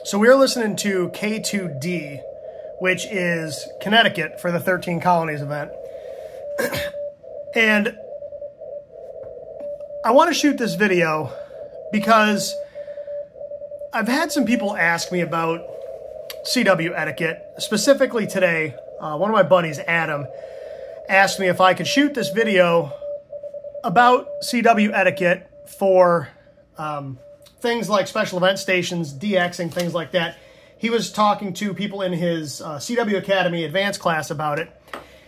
So we're listening to K2D, which is Connecticut for the 13 Colonies event. And I want to shoot this video because I've had some people ask me about CW etiquette. Specifically today, one of my buddies, Adam, asked me if I could shoot this video about CW etiquette for things like special event stations, DXing, things like that. He was talking to people in his CW Academy advanced class about it,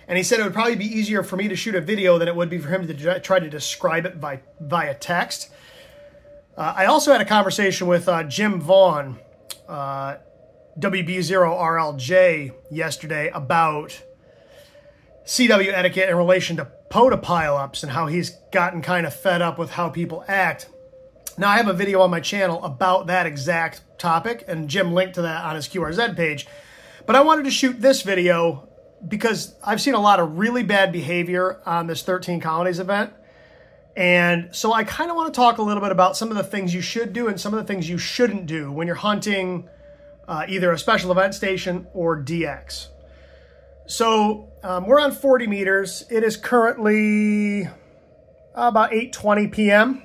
and he said it would probably be easier for me to shoot a video than it would be for him to try to describe it via text. I also had a conversation with Jim Vaughn, WB0RLJ, yesterday about CW etiquette in relation to POTA pileups and how he's gotten kind of fed up with how people act. Now, I have a video on my channel about that exact topic, and Jim linked to that on his QRZ page. But I wanted to shoot this video because I've seen a lot of really bad behavior on this 13 Colonies event. And so I kind of want to talk a little bit about some of the things you should do and some of the things you shouldn't do when you're hunting either a special event station or DX. So we're on 40 meters. It is currently about 8:20 p.m.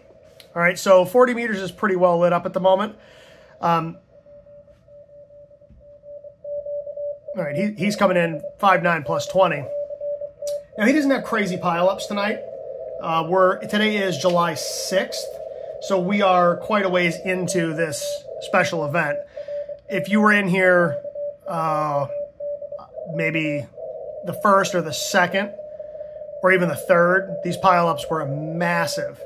All right, so 40 meters is pretty well lit up at the moment. All right, he's coming in 5'9" plus 20. Now, he doesn't have crazy pileups tonight. Today is July 6th, so we are quite a ways into this special event. If you were in here maybe the 1st or the 2nd or even the 3rd, these pileups were massive.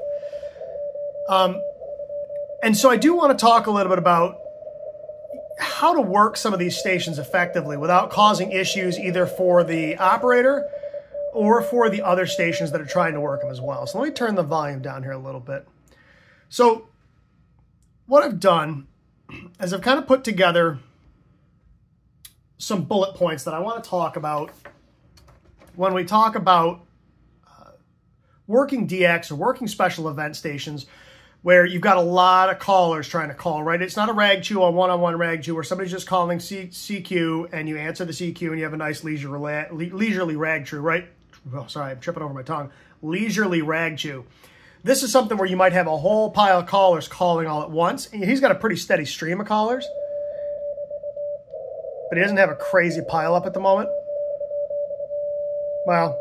And so I do want to talk a little bit about how to work some of these stations effectively without causing issues either for the operator or for the other stations that are trying to work them as well. So let me turn the volume down here a little bit. So what I've done is I've kind of put together some bullet points that I want to talk about when we talk about working DX or working special event stations where you've got a lot of callers trying to call, right? It's not a rag chew, a one-on-one rag chew where somebody's just calling CQ and you answer the CQ and you have a nice leisurely rag chew, right? Oh, sorry, I'm tripping over my tongue. Leisurely rag chew. This is something where you might have a whole pile of callers calling all at once. And he's got a pretty steady stream of callers, but he doesn't have a crazy pile up at the moment. Well,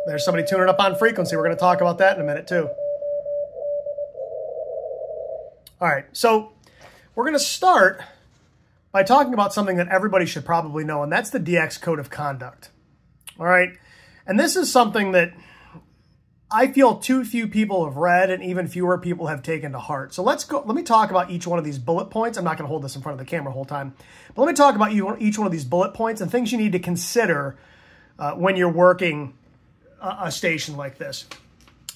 there's somebody tuning up on frequency. We're going to talk about that in a minute too. All right, so we're going to start by talking about something that everybody should probably know, and that's the DX Code of Conduct. All right, and this is something that I feel too few people have read and even fewer people have taken to heart. So let me talk about each one of these bullet points. I'm not going to hold this in front of the camera the whole time, but let me talk about each one of these bullet points and things you need to consider when you're working a station like this.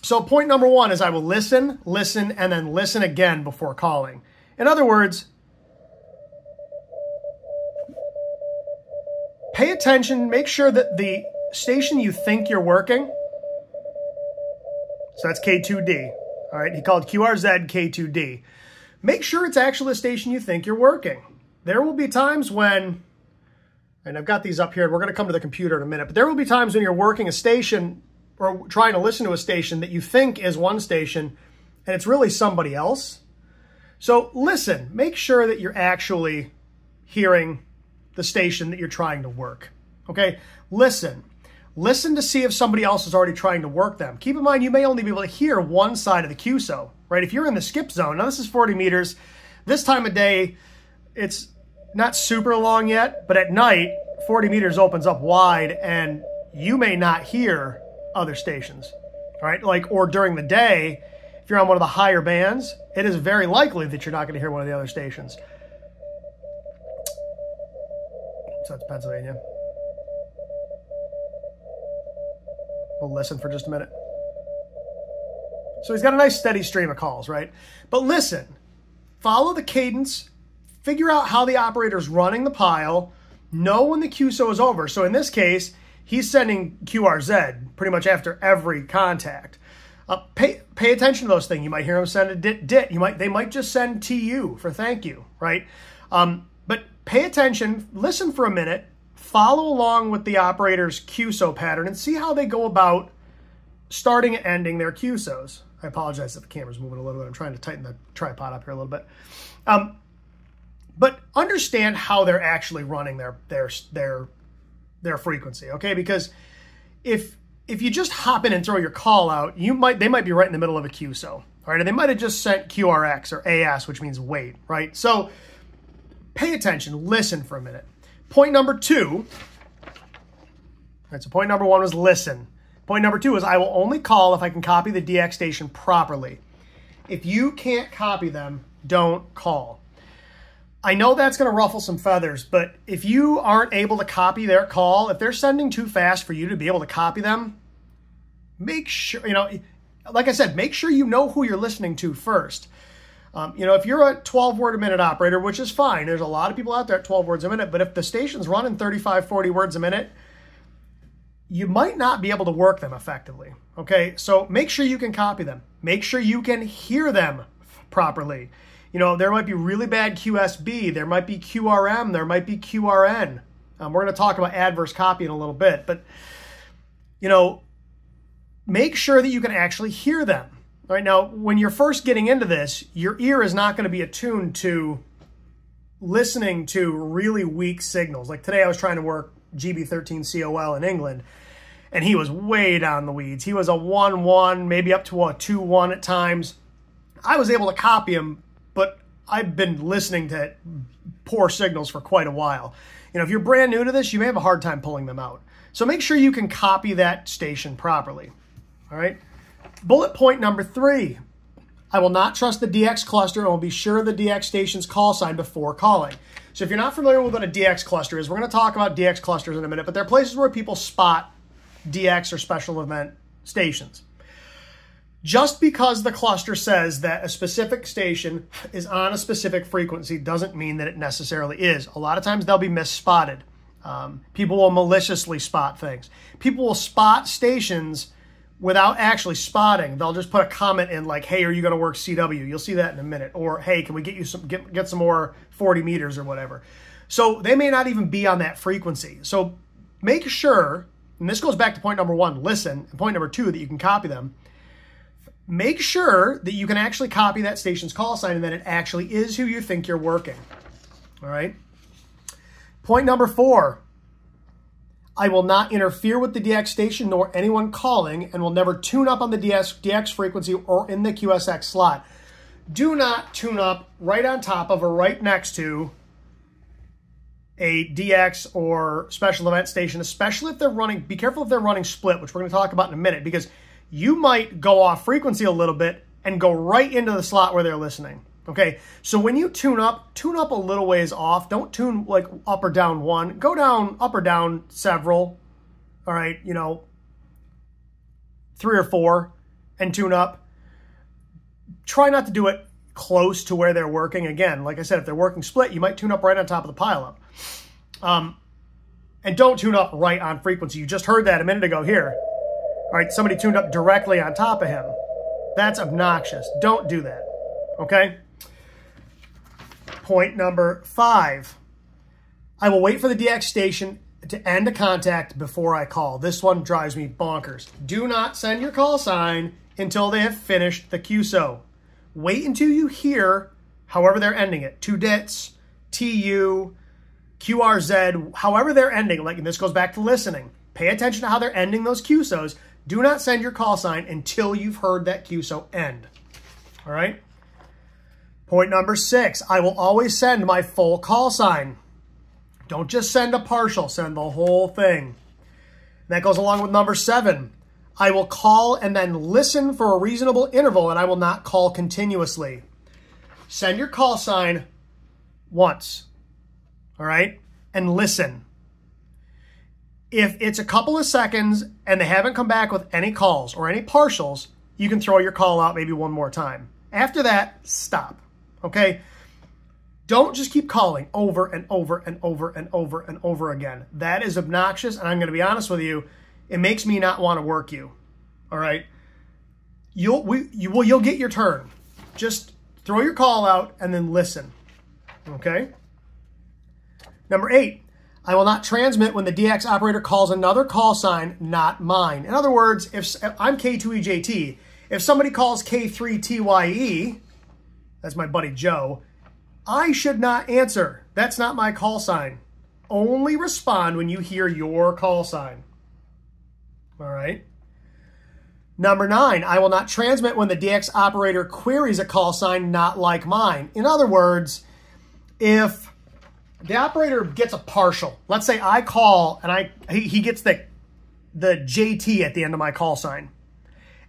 So point number one is I will listen, and then listen again before calling. In other words, pay attention, make sure that the station you think you're working, so that's K2D, all right? He called QRZ K2D. Make sure it's actually the station you think you're working. There will be times when, and I've got these up here, and we're going to come to the computer in a minute, but there will be times when you're working a station or trying to listen to a station that you think is one station and it's really somebody else. So listen, make sure that you're actually hearing the station that you're trying to work, okay? Listen to see if somebody else is already trying to work them. Keep in mind, you may only be able to hear one side of the QSO, right? If you're in the skip zone, now this is 40 meters, this time of day, it's not super long yet, but at night, 40 meters opens up wide and you may not hear other stations, all right? Or during the day, if you're on one of the higher bands, it is very likely that you're not going to hear one of the other stations. So that's Pennsylvania. We'll listen for just a minute. So he's got a nice steady stream of calls, right? But listen, follow the cadence, figure out how the operator's running the pile, know when the QSO is over. So in this case, he's sending QRZ pretty much after every contact. Pay attention to those things. You might hear him send a DIT. They might just send TU for thank you, right? But pay attention, listen for a minute, follow along with the operator's QSO pattern and see how they go about starting and ending their QSOs. I apologize if the camera's moving a little bit. I'm trying to tighten the tripod up here a little bit. But understand how they're actually running their frequency, okay? Because if you just hop in and throw your call out, they might be right in the middle of a QSO, all right? And they might have just sent QRX or AS, which means wait, right? So pay attention, listen for a minute. Point number 2, right, so point number 1 was listen. Point number 2 is I will only call if I can copy the DX station properly. If you can't copy them, don't call. I know that's going to ruffle some feathers, but if you aren't able to copy their call, if they're sending too fast for you to be able to copy them, make sure, like I said, make sure you know who you're listening to first. If you're a 12 word a minute operator, which is fine, there's a lot of people out there at 12 words a minute, but if the station's running 35, 40 words a minute, you might not be able to work them effectively, okay? So make sure you can copy them. Make sure you can hear them properly. There might be really bad QSB, there might be QRM, there might be QRN. We're going to talk about adverse copy in a little bit, but, make sure that you can actually hear them. Right now, when you're first getting into this, your ear is not going to be attuned to listening to really weak signals. Like today I was trying to work GB13COL in England, and he was way down the weeds. He was a 1-1, maybe up to a 2-1 at times. I was able to copy him, but I've been listening to poor signals for quite a while. If you're brand new to this, you may have a hard time pulling them out. So make sure you can copy that station properly. All right. Bullet point number 3. I will not trust the DX cluster and will be sure of the DX station's call sign before calling. So if you're not familiar with what a DX cluster is, we're going to talk about DX clusters in a minute, but they're places where people spot DX or special event stations. Just because the cluster says that a specific station is on a specific frequency doesn't mean that it necessarily is. A lot of times they'll be misspotted. People will maliciously spot things. People will spot stations without actually spotting. They'll just put a comment in like, hey, are you going to work CW? You'll see that in a minute. Or, hey, can we get you get some more 40 meters or whatever? So they may not even be on that frequency. So make sure, and this goes back to point number 1, listen, and point number 2, that you can copy them. Make sure that you can actually copy that station's call sign and that it actually is who you think you're working. All right. Point number 4, I will not interfere with the DX station nor anyone calling and will never tune up on the DX frequency or in the QSX slot. Do not tune up right on top of or right next to a DX or special event station, especially if they're running, be careful if they're running split, which we're going to talk about in a minute, because you might go off frequency a little bit and go right into the slot where they're listening. Okay, so when you tune up a little ways off. Don't tune like up or down 1. Go down, up or down several. All right, 3 or 4 and tune up. Try not to do it close to where they're working. Again, like I said, if they're working split, you might tune up right on top of the pileup. And don't tune up right on frequency. You just heard that a minute ago here. All right, somebody tuned up directly on top of him. That's obnoxious. Don't do that, okay? Point number 5, I will wait for the DX station to end a contact before I call. This one drives me bonkers. Do not send your call sign until they have finished the QSO. Wait until you hear however they're ending it. 2 dits, TU, QRZ, however they're ending. Like, and this goes back to listening. Pay attention to how they're ending those QSOs. Do not send your call sign until you've heard that QSO end. All right? Point number 6, I will always send my full call sign. Don't just send a partial, send the whole thing. That goes along with number 7. I will call and then listen for a reasonable interval, and I will not call continuously. Send your call sign once, all right? And listen. If it's a couple of seconds and they haven't come back with any calls or any partials, you can throw your call out maybe one more time. After that, stop, okay? Don't just keep calling over and over and over and over and over again. That is obnoxious, and I'm going to be honest with you, it makes me not want to work you, all right? You'll get your turn. Just throw your call out and then listen, okay? Number 8, I will not transmit when the DX operator calls another call sign, not mine. In other words, if I'm K2EJT, if somebody calls K3TYE, that's my buddy Joe, I should not answer. That's not my call sign. Only respond when you hear your call sign. All right. Number 9, I will not transmit when the DX operator queries a call sign not like mine. In other words, if the operator gets a partial, let's say I call and he gets the JT at the end of my call sign,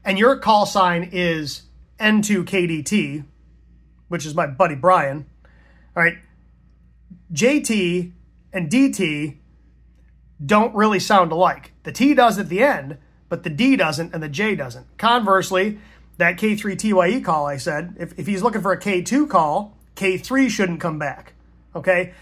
and your call sign is N2KDT, which is my buddy Brian. All right, JT and DT don't really sound alike. The T does at the end, but the D doesn't and the J doesn't. Conversely, that K3TYE call I said, if he's looking for a K2 call, K3 shouldn't come back, okay?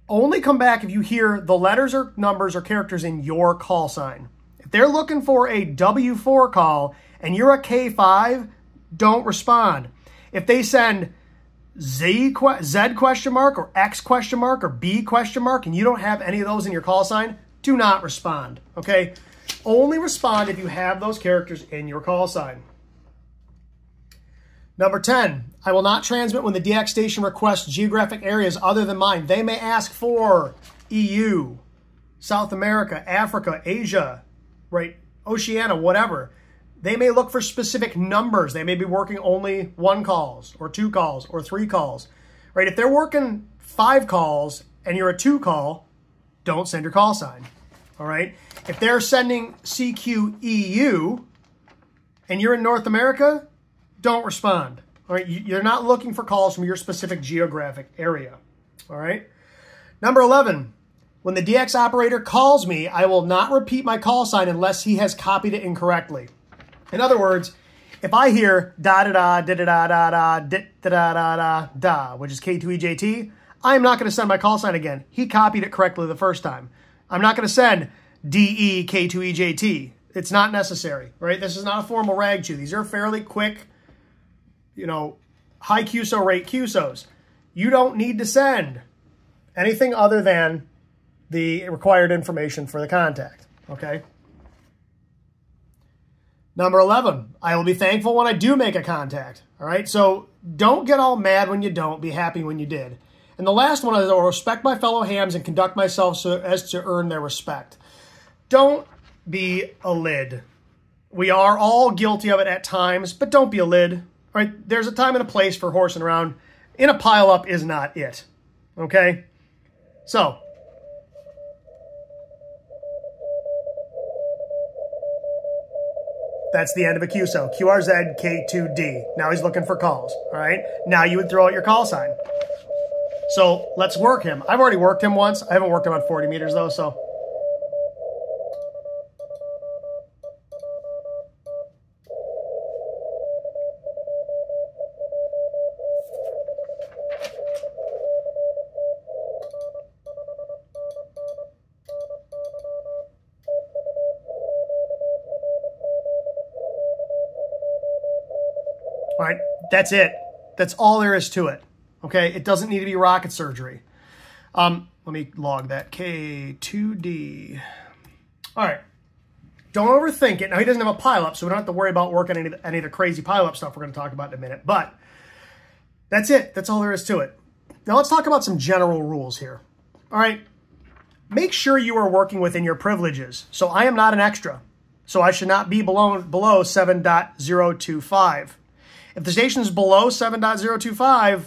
Only come back if you hear the letters or numbers or characters in your call sign. If they're looking for a W4 call and you're a K5, don't respond. If they send Z question mark or X question mark or B question mark and you don't have any of those in your call sign, do not respond, okay? Only respond if you have those characters in your call sign. Number 10, I will not transmit when the DX station requests geographic areas other than mine. They may ask for EU, South America, Africa, Asia, right, Oceania, whatever. They may look for specific numbers. They may be working only 1 calls or 2 calls or 3 calls, right? If they're working 5 calls and you're a 2 call, don't send your call sign, all right? If they're sending CQEU and you're in North America, don't respond, all right? You're not looking for calls from your specific geographic area, all right? Number 11, when the DX operator calls me, I will not repeat my call sign unless he has copied it incorrectly. In other words, if I hear da-da-da, da-da-da-da-da, da-da-da-da-da, which is K2EJT, I'm not going to send my call sign again. He copied it correctly the first time. I'm not going to send DE K2EJT. It's not necessary, right? This is not a formal rag chew. These are fairly quick, you know, high QSO rate QSOs. You don't need to send anything other than the required information for the contact, okay? Number 11, I will be thankful when I do make a contact, all right? So don't get all mad when you don't. Be happy when you did. And the last one is I will respect my fellow hams and conduct myself so as to earn their respect. Don't be a lid. We are all guilty of it at times, but don't be a lid, all right? There's a time and a place for horsing around. In a pileup is not it, okay? So, that's the end of a QSO. QRZ K2D. Now he's looking for calls, all right? Now you would throw out your call sign. So let's work him. I've already worked him once. I haven't worked him on 40 meters though, so. All right, that's it. That's all there is to it. Okay, it doesn't need to be rocket surgery. Let me log that. K2D. All right, don't overthink it. Now, he doesn't have a pileup, so we don't have to worry about working any of the crazy pileup stuff we're going to talk about in a minute. But that's it. That's all there is to it. Now, let's talk about some general rules here. All right, make sure you are working within your privileges. So I am not an extra, so I should not be below 7.025. If the station is below 7.025,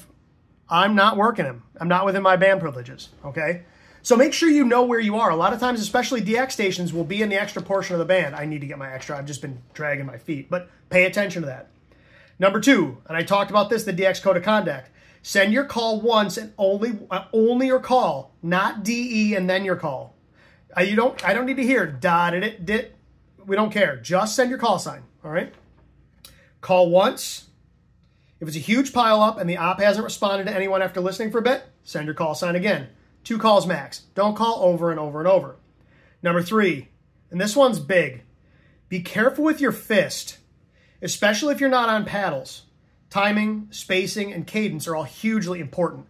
I'm not working him. I'm not within my band privileges, okay? So make sure you know where you are. A lot of times, especially DX stations, will be in the extra portion of the band. I need to get my extra. I've just been dragging my feet, but pay attention to that. Number 2, and I talked about this, the DX code of conduct. Send your call once and only your call, not DE and then your call. I don't need to hear da-da-dit. We don't care. Just send your call sign, all right? Call once. If it's a huge pileup and the op hasn't responded to anyone after listening for a bit, send your call sign again. 2 calls max. Don't call over and over and over. Number 3, and this one's big. Be careful with your fist, especially if you're not on paddles. Timing, spacing, and cadence are all hugely important.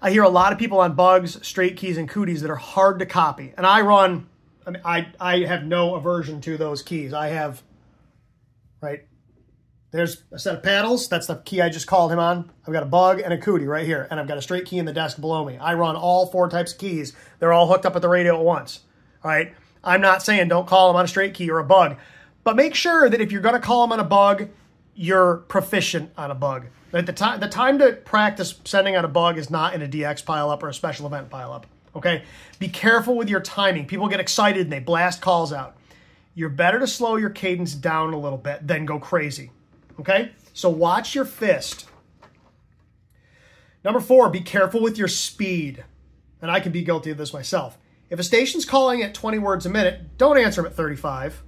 I hear a lot of people on bugs, straight keys, and cooties that are hard to copy. And I have no aversion to those keys. I have, right, there's a set of paddles. That's the key I just called him on. I've got a bug and a cootie right here, and I've got a straight key in the desk below me. I run all 4 types of keys. They're all hooked up at the radio at once, all right? I'm not saying don't call them on a straight key or a bug, but make sure that if you're going to call them on a bug, you're proficient on a bug. The time to practice sending out a bug is not in a DX pileup or a special event pileup, okay? Be careful with your timing. People get excited and they blast calls out. You're better to slow your cadence down a little bit than go crazy, okay? So watch your fist. Number 4, be careful with your speed. And I can be guilty of this myself. If a station's calling at 20 words a minute, don't answer them at 35.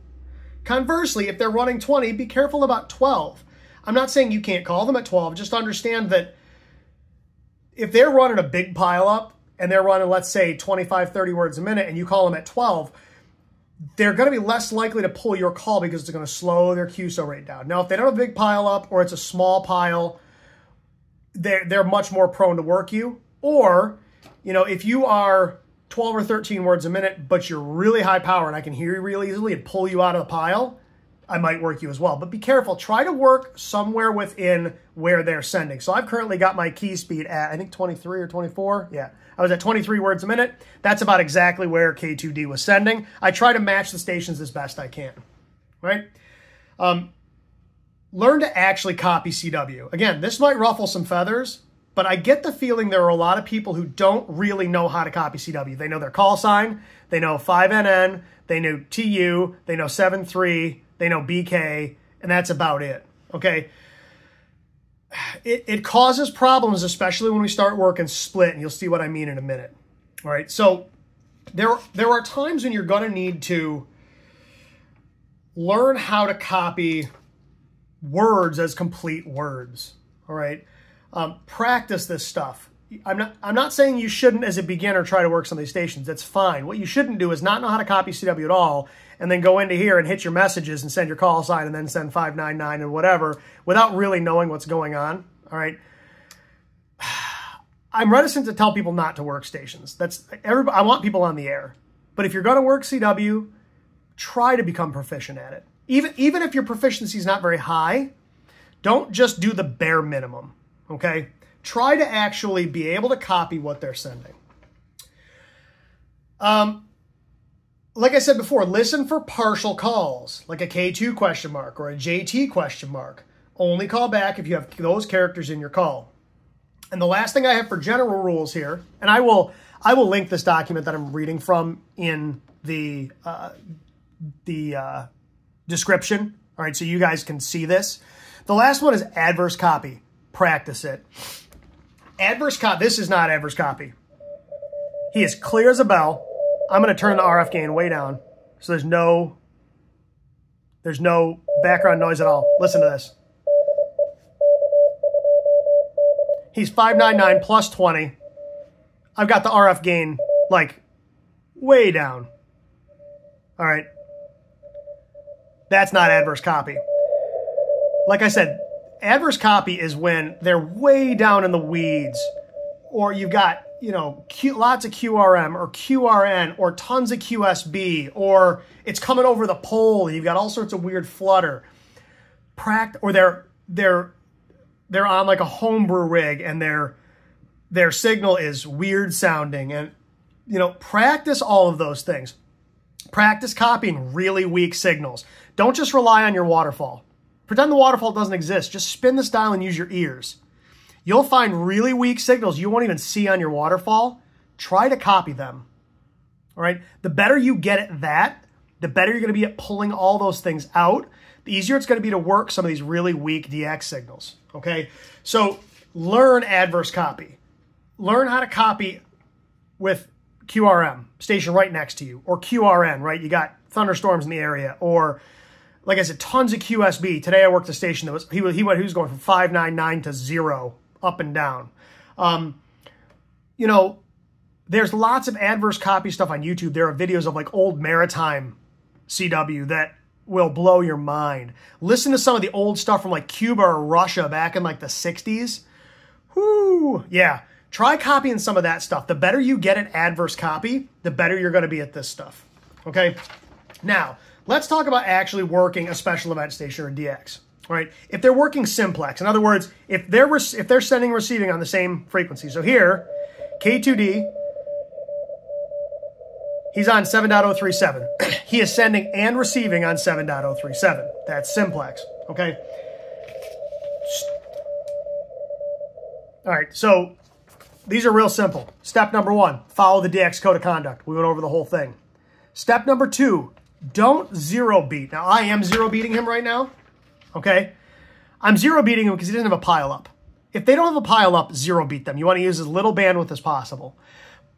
Conversely, if they're running 20, be careful about 12. I'm not saying you can't call them at 12. Just understand that if they're running a big pile up and they're running, let's say, 25, 30 words a minute, and you call them at 12, they're going to be less likely to pull your call because it's going to slow their QSO rate down. Now, if they don't have a big pile up or it's a small pile, they're much more prone to work you. Or, you know, if you are 12 or 13 words a minute, but you're really high power and I can hear you really easily and pull you out of the pile, I might work you as well. But be careful. Try to work somewhere within where they're sending. So I've currently got my key speed at, I think, 23 or 24. Yeah, I was at 23 words a minute. That's about exactly where K2D was sending. I try to match the stations as best I can, right? Learn to actually copy CW. Again, this might ruffle some feathers, but I get the feeling there are a lot of people who don't really know how to copy CW. They know their call sign, they know 5NN, they know TU, they know 7-3, they know BK, and that's about it, okay? It causes problems, especially when we start working split, and you'll see what I mean in a minute, all right? So there are times when you're going to need to learn how to copy words as complete words, all right? Practice this stuff. I'm not saying you shouldn't, as a beginner, try to work some of these stations. That's fine. What you shouldn't do is not know how to copy CW at all and then go into here and hit your messages and send your call sign and then send 599 and whatever without really knowing what's going on, all right? I'm reticent to tell people not to work stations. I want people on the air. But if you're going to work CW, try to become proficient at it. Even if your proficiency is not very high, don't just do the bare minimum, okay? Try to actually be able to copy what they're sending. Like I said before, listen for partial calls, like a K2 question mark or a JT question mark. Only call back if you have those characters in your call. And the last thing I have for general rules here, and I will link this document that I'm reading from in the description, all right, so you guys can see this. The last one is adverse copy. Practice it. Adverse copy. This is not adverse copy. He is clear as a bell. I'm going to turn the RF gain way down so there's no background noise at all. Listen to this. He's 599 plus 20. I've got the RF gain like way down. All right. That's not adverse copy. Like I said, adverse copy is when they're way down in the weeds, or you've got, you know, lots of QRM or QRN or tons of QSB, or it's coming over the pole and you've got all sorts of weird flutter. Or they're on like a homebrew rig and their signal is weird sounding, and you know, practice all of those things. Practice copying really weak signals. Don't just rely on your waterfall. Pretend the waterfall doesn't exist. Just spin this dial and use your ears. You'll find really weak signals you won't even see on your waterfall. Try to copy them. All right? The better you get at that, the better you're going to be at pulling all those things out. The easier it's going to be to work some of these really weak DX signals. Okay? So learn adverse copy. Learn how to copy with QRM, station right next to you, or QRN, right? You got thunderstorms in the area, or like I said, tons of QSB. Today I worked a station that was, he was going from 599 to 0, up and down. You know, there's lots of adverse copy stuff on YouTube. There are videos of like old maritime CW that will blow your mind. Listen to some of the old stuff from like Cuba or Russia back in like the 60s. Whoo! Yeah. Try copying some of that stuff. The better you get at adverse copy, the better you're going to be at this stuff. Okay? Now, let's talk about actually working a special event station or DX. All right? If they're working simplex, in other words, if they're sending and receiving on the same frequency. So here, K2D, he's on 7.037. He is sending and receiving on 7.037. That's simplex. Okay? All right, so these are real simple. Step number 1, follow the DX code of conduct. We went over the whole thing. Step number 2, don't zero beat. Now, I am zero beating him right now, okay? I'm zero beating him because he doesn't have a pile up. If they don't have a pile up, zero beat them. You want to use as little bandwidth as possible.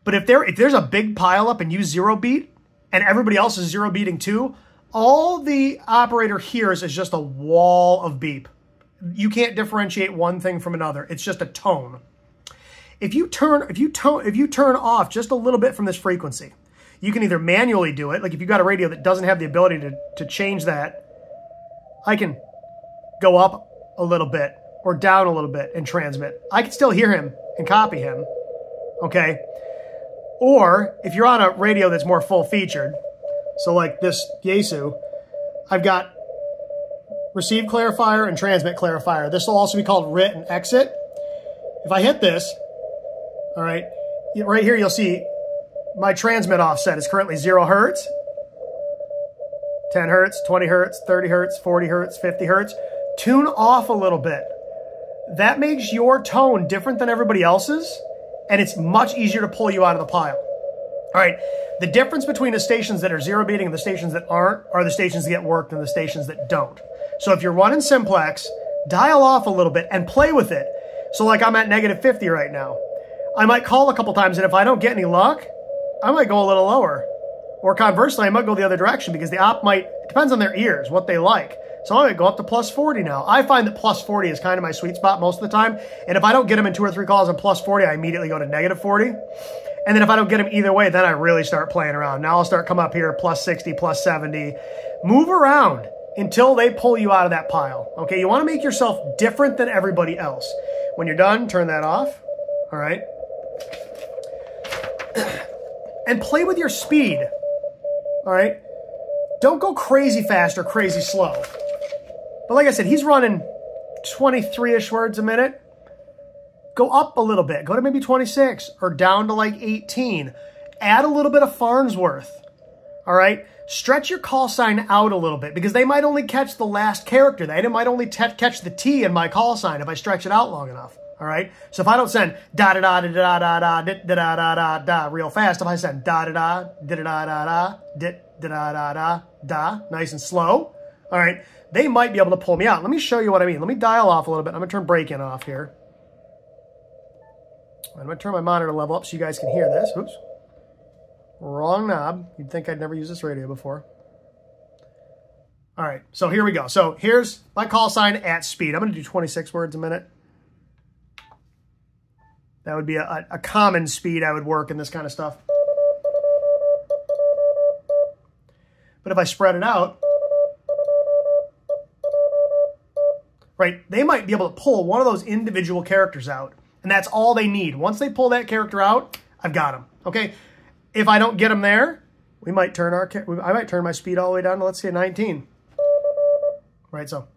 But if there's a big pile up and you zero beat, and everybody else is zero beating too, all the operator hears is just a wall of beep. You can't differentiate one thing from another. It's just a tone. If you turn off just a little bit from this frequency, you can either manually do it, like if you've got a radio that doesn't have the ability to change that, I can go up a little bit or down a little bit and transmit. I can still hear him and copy him, okay? Or if you're on a radio that's more full featured, so like this Yaesu, I've got receive clarifier and transmit clarifier. This will also be called RIT and exit. If I hit this, all right, right here you'll see my transmit offset is currently 0 hertz, 10 hertz, 20 hertz, 30 hertz, 40 hertz, 50 hertz. Tune off a little bit. That makes your tone different than everybody else's, and it's much easier to pull you out of the pile. All right, the difference between the stations that are zero beating and the stations that aren't are the stations that get worked and the stations that don't. So if you're running simplex, dial off a little bit and play with it. So like I'm at -50 right now. I might call a couple times, and if I don't get any luck, I might go a little lower. Or conversely, I might go the other direction because the op might, it depends on their ears, what they like. So I might go up to +40 now. I find that +40 is kind of my sweet spot most of the time. And if I don't get them in 2 or 3 calls on +40, I immediately go to -40. And then if I don't get them either way, then I really start playing around. Now I'll start come up here, +60, +70. Move around until they pull you out of that pile. Okay, you want to make yourself different than everybody else. When you're done, turn that off. All right. And play with your speed. All right. Don't go crazy fast or crazy slow. But like I said, he's running 23-ish words a minute. Go up a little bit. Go to maybe 26 or down to like 18. Add a little bit of Farnsworth. All right. Stretch your call sign out a little bit because they might only catch the last character. They might only catch the T in my call sign if I stretch it out long enough. All right. So if I don't send da da da da da da da da da da da da real fast, if I send da da da da da da da da da da da da nice and slow, all right, they might be able to pull me out. Let me show you what I mean. Let me dial off a little bit. I'm gonna turn break-in off here. I'm gonna turn my monitor level up so you guys can hear this. Oops. Wrong knob. You'd think I'd never used this radio before. All right, so here we go. So here's my call sign at speed. I'm gonna do 26 words a minute. That would be a common speed I would work in this kind of stuff. But if I spread it out, right, they might be able to pull one of those individual characters out, and that's all they need. Once they pull that character out, I've got them, okay? If I don't get them there, I might turn my speed all the way down to, let's say, 19. Right, so.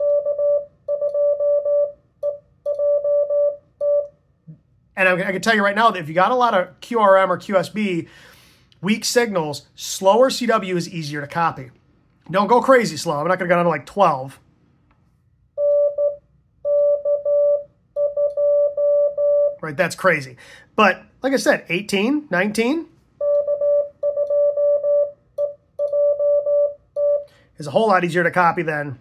And I can tell you right now that if you got a lot of QRM or QSB, weak signals, slower CW is easier to copy. Don't go crazy slow. I'm not going to go down to like 12. Right, that's crazy. But like I said, 18, 19 is a whole lot easier to copy than...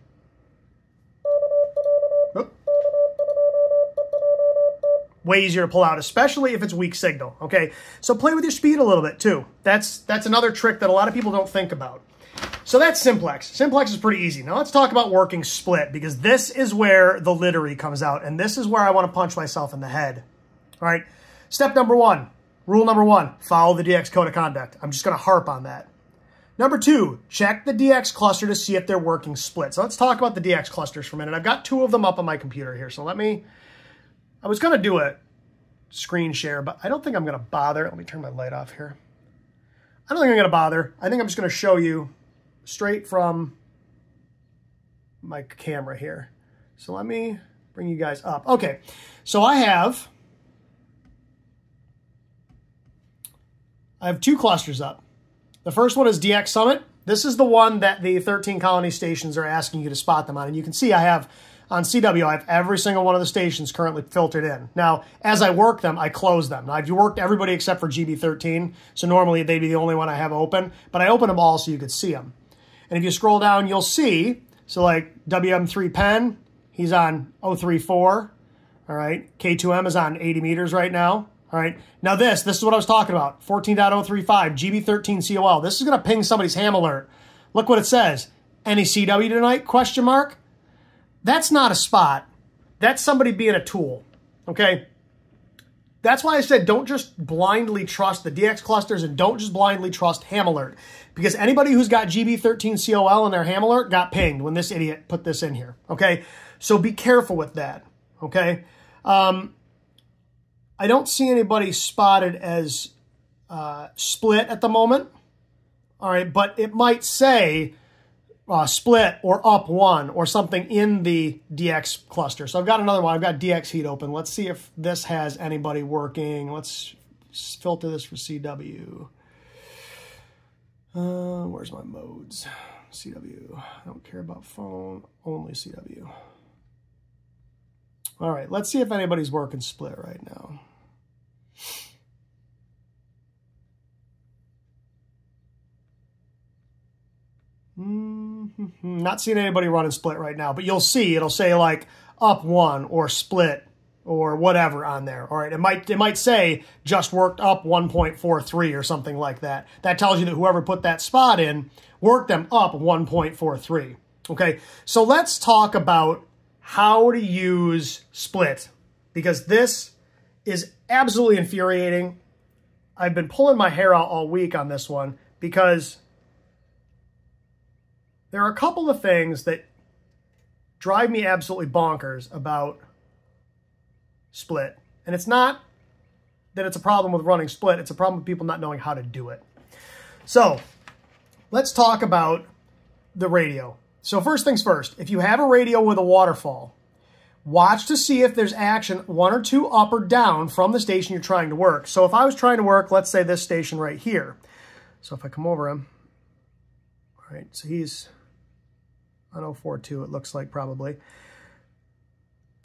way easier to pull out, especially if it's weak signal, okay? So play with your speed a little bit too. That's another trick that a lot of people don't think about. So that's simplex. Simplex is pretty easy. Now let's talk about working split because this is where the littery comes out and this is where I want to punch myself in the head. All right, step number 1, rule number 1, follow the DX code of conduct. I'm just going to harp on that. Number 2, check the DX cluster to see if they're working split. So let's talk about the DX clusters for a minute. I've got 2 of them up on my computer here. So I was going to do screen share, but I don't think I'm going to bother. Let me turn my light off here. I don't think I'm going to bother. I think I'm just going to show you straight from my camera here. So let me bring you guys up. Okay, so I have two clusters up. The first one is DX Summit. This is the one that the 13 colony stations are asking you to spot them on. And you can see I have, on CW, I have every single one of the stations currently filtered in. Now, as I work them, I close them. Now, I've worked everybody except for GB13, so normally they'd be the only one I have open, but I open them all so you could see them. And if you scroll down, you'll see, so like WM3 Penn, he's on 034, all right? K2M is on 80 meters right now. All right, now this is what I was talking about, 14.035, GB13 COL. This is going to ping somebody's ham alert. Look what it says. Any CW tonight, question mark? That's not a spot. That's somebody being a tool, okay? That's why I said don't just blindly trust the DX clusters and don't just blindly trust ham alert, because anybody who's got GB13 COL in their ham alert got pinged when this idiot put this in here, okay? So be careful with that, okay? I don't see anybody spotted as split at the moment. All right, but it might say split or up one or something in the DX cluster. So I've got another one. I've got DX heat open. Let's see if this has anybody working. Let's filter this for CW. Where's my modes? CW. I don't care about phone, only CW. All right, let's see if anybody's working split right now. Not seeing anybody running split right now, but you'll see it'll say like up one or split or whatever on there. All right, it might say just worked up 1.43 or something like that. That tells you that whoever put that spot in worked them up 1.43. Okay, so let's talk about how to use split, because this is absolutely infuriating. I've been pulling my hair out all week on this one because there are a couple of things that drive me absolutely bonkers about split. And it's not that it's a problem with running split, it's a problem with people not knowing how to do it. So let's talk about the radio. So first things first, if you have a radio with a waterfall, watch to see if there's action one or two up or down from the station you're trying to work. So if I was trying to work, let's say this station right here. So if I come over him, all right, so he's on 042, it looks like probably.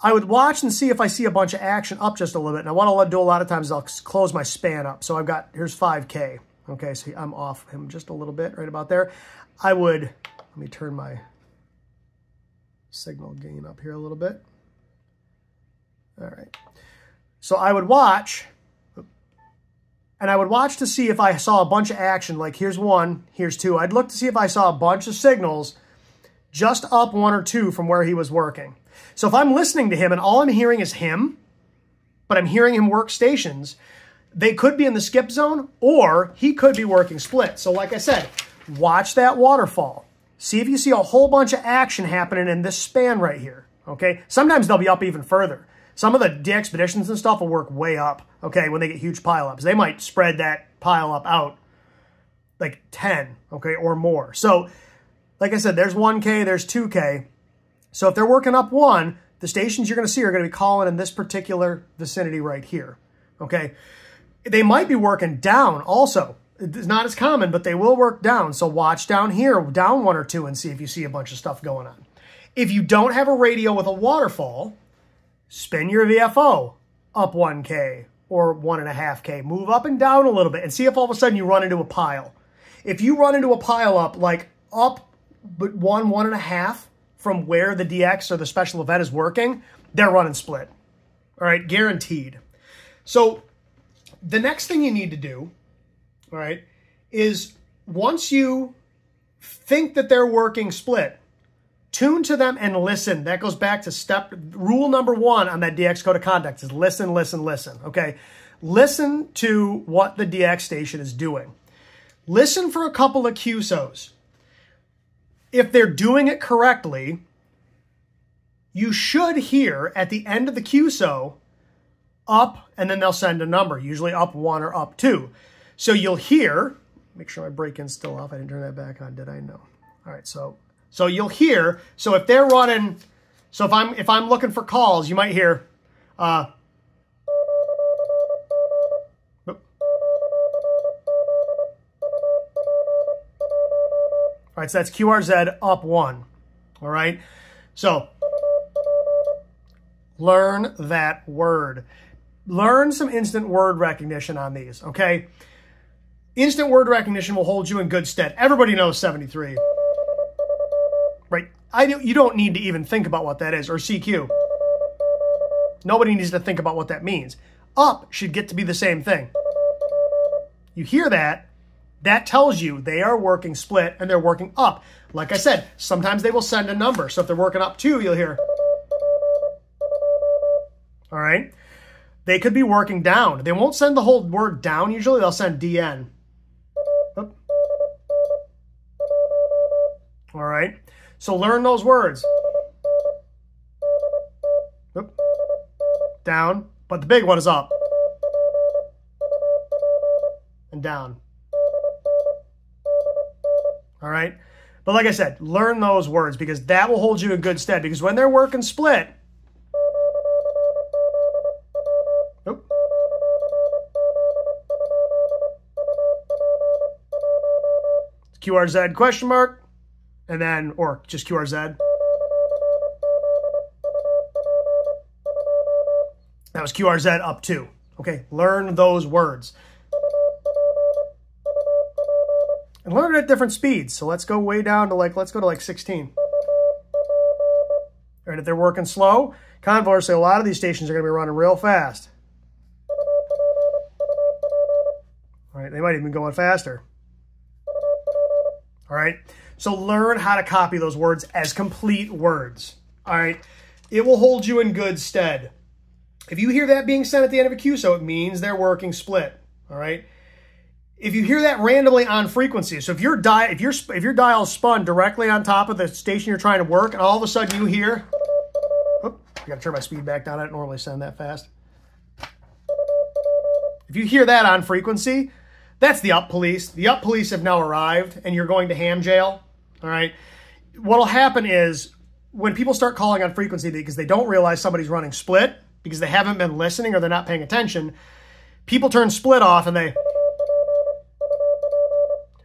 I would watch and see if I see a bunch of action up just a little bit. And I want to do a lot of times is I'll close my span up. So I've got, here's 5K. Okay, so I'm off him just a little bit right about there. I would, let me turn my signal gain up here a little bit. All right. So I would watch, and I would watch to see if I saw a bunch of action, like here's one, here's two. I'd look to see if I saw a bunch of signals just up one or two from where he was working. So if I'm listening to him and all I'm hearing is him, but I'm hearing him work stations, they could be in the skip zone or he could be working split. So like I said, watch that waterfall. See if you see a whole bunch of action happening in this span right here, okay? Sometimes they'll be up even further. Some of the expeditions and stuff will work way up, okay, when they get huge pileups. They might spread that pile up out like 10, okay, or more. So like I said, there's 1K, there's 2K. So if they're working up one, the stations you're going to see are going to be calling in this particular vicinity right here, okay? They might be working down also. It's not as common, but they will work down. So watch down here, down one or two, and see if you see a bunch of stuff going on. If you don't have a radio with a waterfall, spin your VFO up 1K or 1.5K. Move up and down a little bit and see if all of a sudden you run into a pile. If you run into a pile up, like up but 1.5 from where the DX or the special event is working, they're running split. All right, guaranteed. So the next thing you need to do, all right, is once you think that they're working split, tune to them and listen. That goes back to rule number 1 on that DX code of conduct is listen, listen, listen, okay? Listen to what the DX station is doing. Listen for a couple of QSOs. If they're doing it correctly, you should hear at the end of the QSO up, and then they'll send a number, usually up 1 or up 2. So you'll hear, make sure my break-in's still off. I didn't turn that back on, did I? No. All right, so you'll hear, so if they're running, so if I'm looking for calls, you might hear, all right, so that's QRZ up 1. All right, so learn that word. Learn some instant word recognition on these, okay? Instant word recognition will hold you in good stead. Everybody knows 73, right? You don't need to even think about what that is, or CQ. Nobody needs to think about what that means. Up should get to be the same thing. You hear that, that tells you they are working split and they're working up. Like I said, sometimes they will send a number. So if they're working up 2, you'll hear. All right. They could be working down. They won't send the whole word down usually. They'll send DN. Oop. All right. So learn those words. Oop. Down. But the big one is up. And down. All right. But like I said, learn those words because that will hold you in good stead. Because when they're working split, QRZ question mark, and then, or just QRZ. That was QRZ up 2. Okay, learn those words. And learn it at different speeds. So let's go way down to let's go to like 16. All right, if they're working slow, conversely, a lot of these stations are going to be running real fast. All right, they might even be going faster. All right, so learn how to copy those words as complete words. All right, it will hold you in good stead. If you hear that being sent at the end of a QSO, it means they're working split. All right. If you hear that randomly on frequency, so if your dial spun directly on top of the station you're trying to work, and all of a sudden you hear, oh, I got to turn my speed back down. I don't normally send that fast. If you hear that on frequency, that's the up police. The up police have now arrived, and you're going to ham jail. All right. What'll happen is when people start calling on frequency because they don't realize somebody's running split because they haven't been listening or they're not paying attention, people turn split off and they,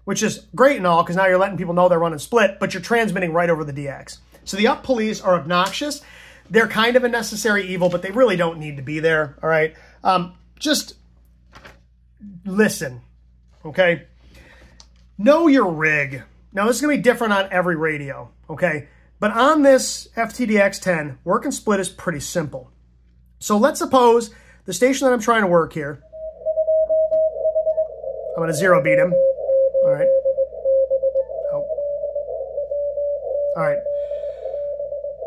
which is great and all because now you're letting people know they're running split, but you're transmitting right over the DX. So the up police are obnoxious. They're kind of a necessary evil, but they really don't need to be there. All right. Just listen. Okay. Know your rig. Now this is going to be different on every radio. Okay. But on this FTDX10, work and split is pretty simple. So let's suppose the station that I'm trying to work here, I'm going to 0 beat him. All right. Oh. All right.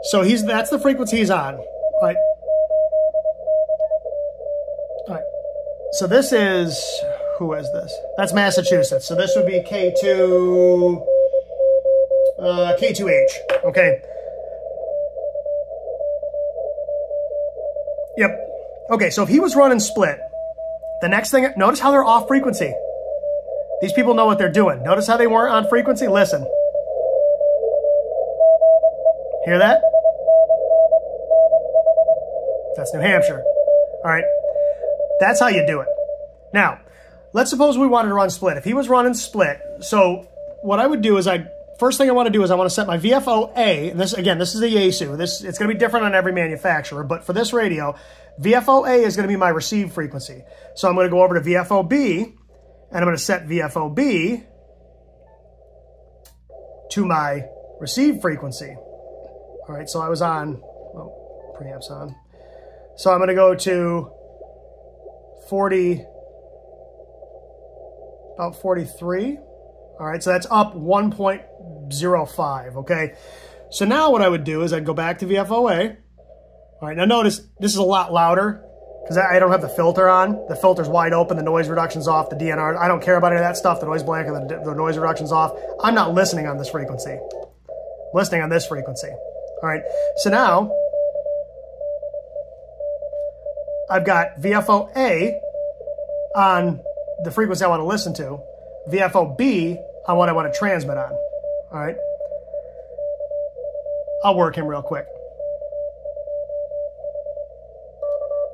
So that's the frequency he's on. All right. All right. So this is, who is this? That's Massachusetts. So this would be K2, K2H. Okay. Yep. Okay, so if he was running split, the next thing, notice how they're off frequency. These people know what they're doing. Notice how they weren't on frequency? Listen. Hear that? That's New Hampshire. All right. That's how you do it. Now, let's suppose we wanted to run split. If he was running split, so what I would do is first thing I want to do is I want to set my VFO-A, and this, again, this is the Yaesu. It's going to be different on every manufacturer, but for this radio, VFO-A is going to be my receive frequency. So I'm going to go over to VFO-B, and I'm going to set VFO-B to my receive frequency. All right, so I was on, well, preamp's on. So I'm going to go to 40, about 43. All right, so that's up 1.05, okay? So now what I would do is I'd go back to VFOA. All right, now notice this is a lot louder because I don't have the filter on. The filter's wide open, the noise reduction's off, the DNR. I don't care about any of that stuff. The noise blank and the noise reduction's off. I'm not listening on this frequency. I'm listening on this frequency. All right, so now I've got VFO A on the frequency I want to listen to, VFO B on what I want to transmit on. All right. I'll work him real quick.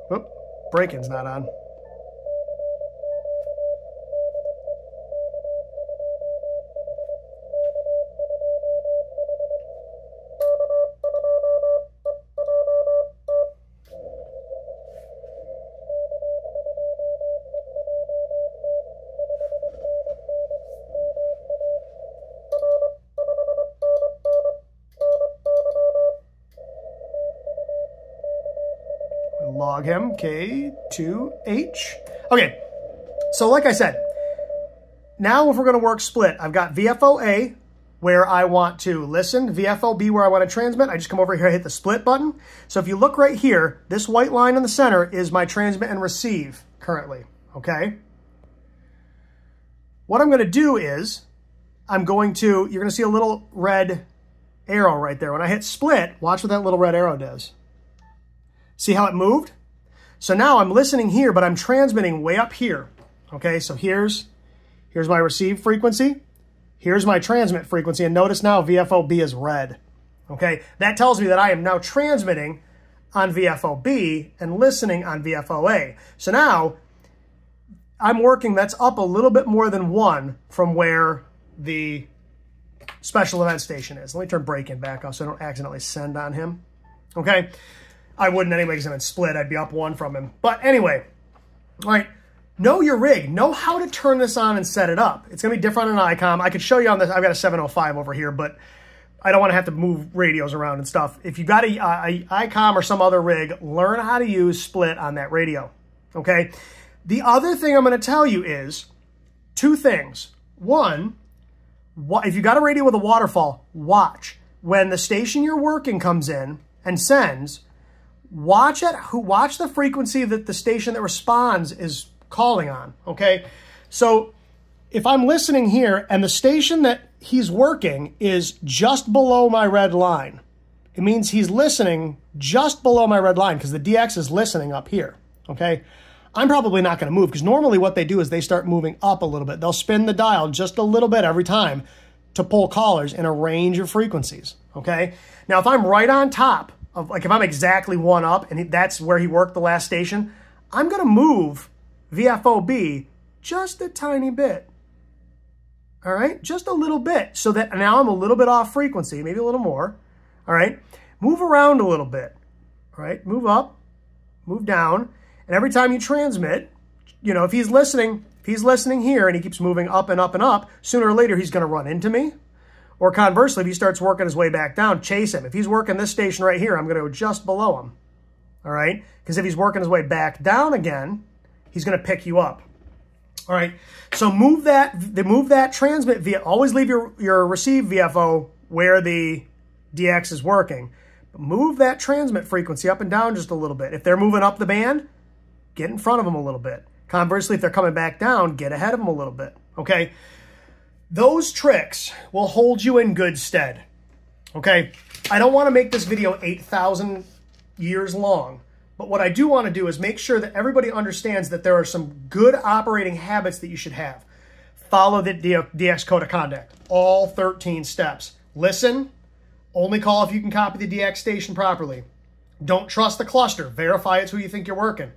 Whoop, break-in's not on. Log him, K2H. Okay, so like I said, now if we're going to work split, I've got VFO A where I want to listen, VFO B where I want to transmit. I just come over here, hit the split button. So if you look right here, this white line in the center is my transmit and receive currently, okay? What I'm going to do is you're going to see a little red arrow right there. When I hit split, watch what that little red arrow does. See how it moved? So now I'm listening here, but I'm transmitting way up here. Okay, so here's my receive frequency. Here's my transmit frequency. And notice now VFO-B is red. Okay, that tells me that I am now transmitting on VFO-B and listening on VFO-A. So now I'm working, that's up a little bit more than 1 from where the special event station is. Let me turn break-in back off so I don't accidentally send on him. Okay. I wouldn't anyway because I'm in split. I'd be up 1 from him. But anyway, all right, know your rig. Know how to turn this on and set it up. It's going to be different on an ICOM. I could show you on this. I've got a 705 over here, but I don't want to have to move radios around and stuff. If you've got a ICOM or some other rig, learn how to use split on that radio, okay? The other thing I'm going to tell you is 2 things. 1, if you got a radio with a waterfall, watch. When the station you're working comes in and sends, watch the frequency that the station that responds is calling on, okay? So if I'm listening here and the station that he's working is just below my red line, it means he's listening just below my red line because the DX is listening up here, okay? I'm probably not going to move because normally what they do is they start moving up a little bit. They'll spin the dial just a little bit every time to pull callers in a range of frequencies, okay? Now, if I'm right on top, like if I'm exactly 1 up and that's where he worked the last station, I'm going to move VFO-B just a tiny bit. All right, just a little bit so that now I'm a little bit off frequency, maybe a little more. All right, move around a little bit. All right, move up, move down. And every time you transmit, you know, if he's listening here and he keeps moving up and up and up, sooner or later he's going to run into me. Or conversely, if he starts working his way back down, chase him. If he's working this station right here, I'm going to go just below him. All right? Because if he's working his way back down again, he's going to pick you up. All right? So move that transmit via, always leave your receive VFO where the DX is working. But move that transmit frequency up and down just a little bit. If they're moving up the band, get in front of them a little bit. Conversely, if they're coming back down, get ahead of them a little bit. Okay? Those tricks will hold you in good stead, okay? I don't want to make this video 8,000 years long, but what I do want to do is make sure that everybody understands that there are some good operating habits that you should have. Follow the DX code of conduct, all 13 steps. Listen, only call if you can copy the DX station properly. Don't trust the cluster. Verify it's who you think you're working.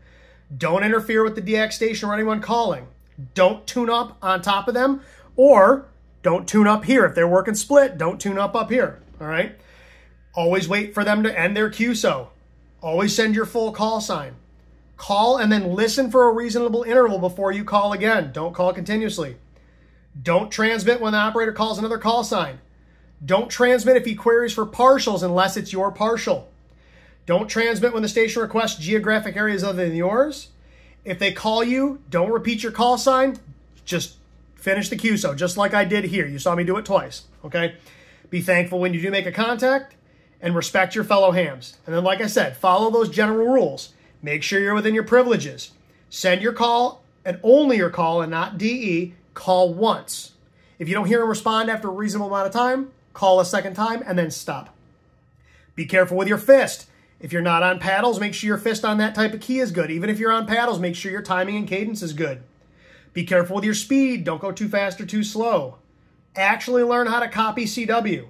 Don't interfere with the DX station or anyone calling. Don't tune up on top of them. Or don't tune up here. If they're working split, don't tune up here, all right? Always wait for them to end their QSO. Always send your full call sign. Call and then listen for a reasonable interval before you call again. Don't call continuously. Don't transmit when the operator calls another call sign. Don't transmit if he queries for partials unless it's your partial. Don't transmit when the station requests geographic areas other than yours. If they call you, don't repeat your call sign. Just finish the QSO, just like I did here. You saw me do it twice, okay? Be thankful when you do make a contact and respect your fellow hams. And then, like I said, follow those general rules. Make sure you're within your privileges. Send your call and only your call and not DE. Call once. If you don't hear him respond after a reasonable amount of time, call a second time and then stop. Be careful with your fist. If you're not on paddles, make sure your fist on that type of key is good. Even if you're on paddles, make sure your timing and cadence is good. Be careful with your speed. Don't go too fast or too slow. Actually learn how to copy CW.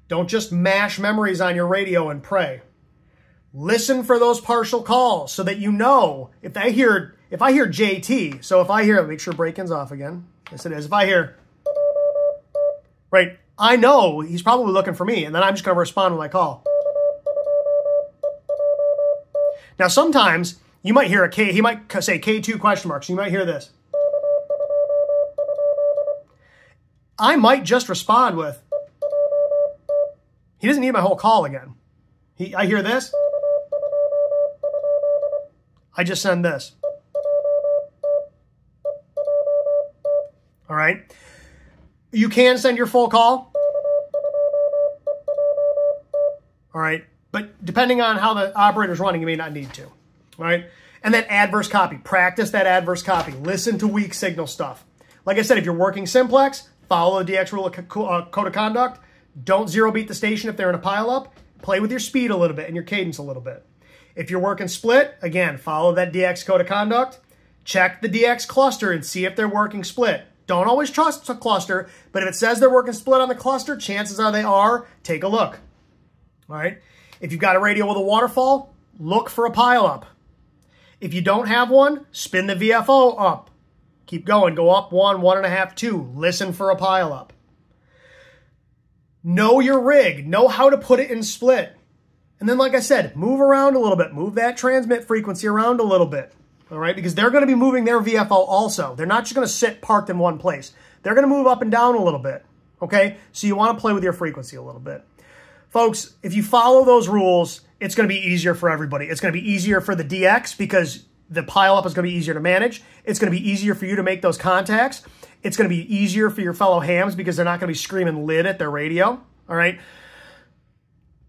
Don't just mash memories on your radio and pray. Listen for those partial calls so that you know if I hear JT, so if I hear, make sure break-in's off again. Yes, it is. If I hear, right, I know he's probably looking for me, and then I'm just going to respond with my call. Now, sometimes you might hear a K, he might say K2 question mark, so you might hear this. I might just respond with, he doesn't need my whole call again. I hear this. I just send this. All right. You can send your full call. All right. But depending on how the operator's running, you may not need to. All right. And then adverse copy. Practice that adverse copy. Listen to weak signal stuff. Like I said, if you're working simplex, follow the DX rule of code of conduct. Don't zero beat the station if they're in a pileup. Play with your speed a little bit and your cadence a little bit. If you're working split, again, follow that DX code of conduct. Check the DX cluster and see if they're working split. Don't always trust a cluster, but if it says they're working split on the cluster, chances are they are. Take a look. All right. If you've got a radio with a waterfall, look for a pileup. If you don't have one, spin the VFO up. Keep going. Go up 1, 1.5, 2. Listen for a pileup. Know your rig. Know how to put it in split. And then, like I said, move around a little bit. Move that transmit frequency around a little bit. All right? Because they're going to be moving their VFO also. They're not just going to sit parked in one place. They're going to move up and down a little bit. Okay? So you want to play with your frequency a little bit. Folks, if you follow those rules, it's going to be easier for everybody. It's going to be easier for the DX because the pileup is going to be easier to manage. It's going to be easier for you to make those contacts. It's going to be easier for your fellow hams because they're not going to be screaming lid at their radio. All right?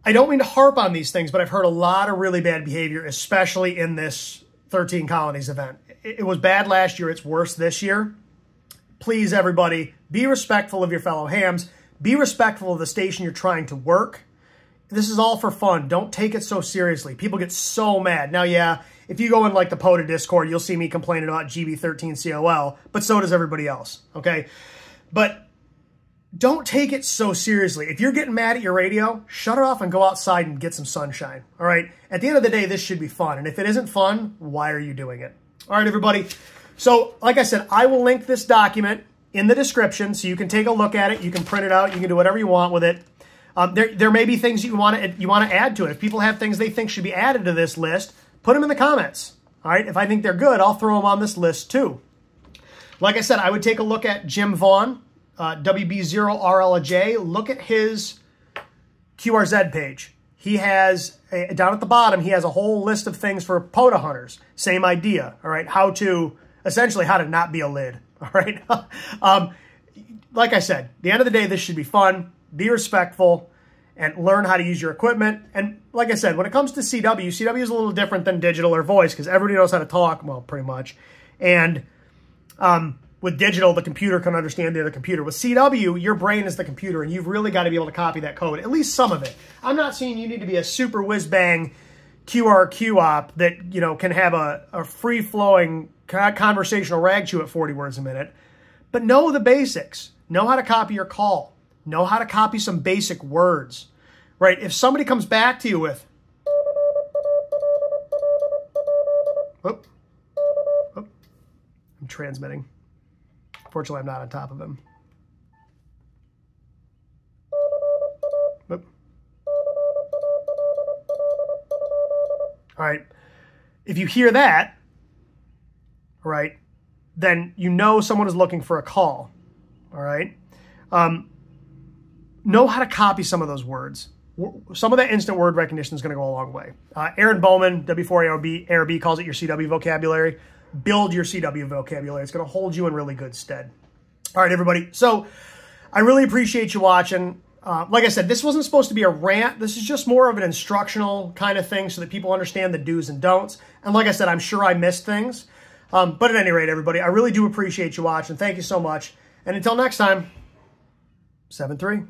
I don't mean to harp on these things, but I've heard a lot of really bad behavior, especially in this 13 Colonies event. It was bad last year. It's worse this year. Please, everybody, be respectful of your fellow hams. Be respectful of the station you're trying to work. This is all for fun. Don't take it so seriously. People get so mad. Now, yeah, if you go in like the POTA Discord, you'll see me complaining about GB13COL, but so does everybody else, okay? But don't take it so seriously. If you're getting mad at your radio, shut it off and go outside and get some sunshine, all right? At the end of the day, this should be fun, and if it isn't fun, why are you doing it? All right, everybody. So, like I said, I will link this document in the description so you can take a look at it. You can print it out. You can do whatever you want with it. There may be things you want to add to it. If people have things they think should be added to this list, put them in the comments. All right. If I think they're good, I'll throw them on this list too. Like I said, I would take a look at Jim Vaughn, WB0RLJ. Look at his QRZ page. He has, down at the bottom, he has a whole list of things for POTA hunters. Same idea. All right. Essentially how to not be a lid. All right. Like I said, at the end of the day, this should be fun. Be respectful and learn how to use your equipment. And like I said, when it comes to CW is a little different than digital or voice because everybody knows how to talk, well, pretty much. And with digital, the computer can understand the other computer. With CW, your brain is the computer, and you've really got to be able to copy that code, at least some of it. I'm not saying you need to be a super whiz-bang QRQ op that, you know, can have a free-flowing conversational rag chew at 40 words a minute. But know the basics. Know how to copy your call. Know how to copy some basic words, right? If somebody comes back to you with, whoop, whoop, I'm transmitting. Fortunately, I'm not on top of him. Whoop. All right. If you hear that, right, then you know someone is looking for a call. All right. Know how to copy some of those words. Some of that instant word recognition is going to go a long way. Aaron Bowman, W4ARB, calls it your CW vocabulary. Build your CW vocabulary. It's going to hold you in really good stead. All right, everybody. So I really appreciate you watching. Like I said, this wasn't supposed to be a rant. This is just more of an instructional kind of thing so that people understand the do's and don'ts. And like I said, I'm sure I missed things. But at any rate, everybody, I really do appreciate you watching. Thank you so much. And until next time, 7-3.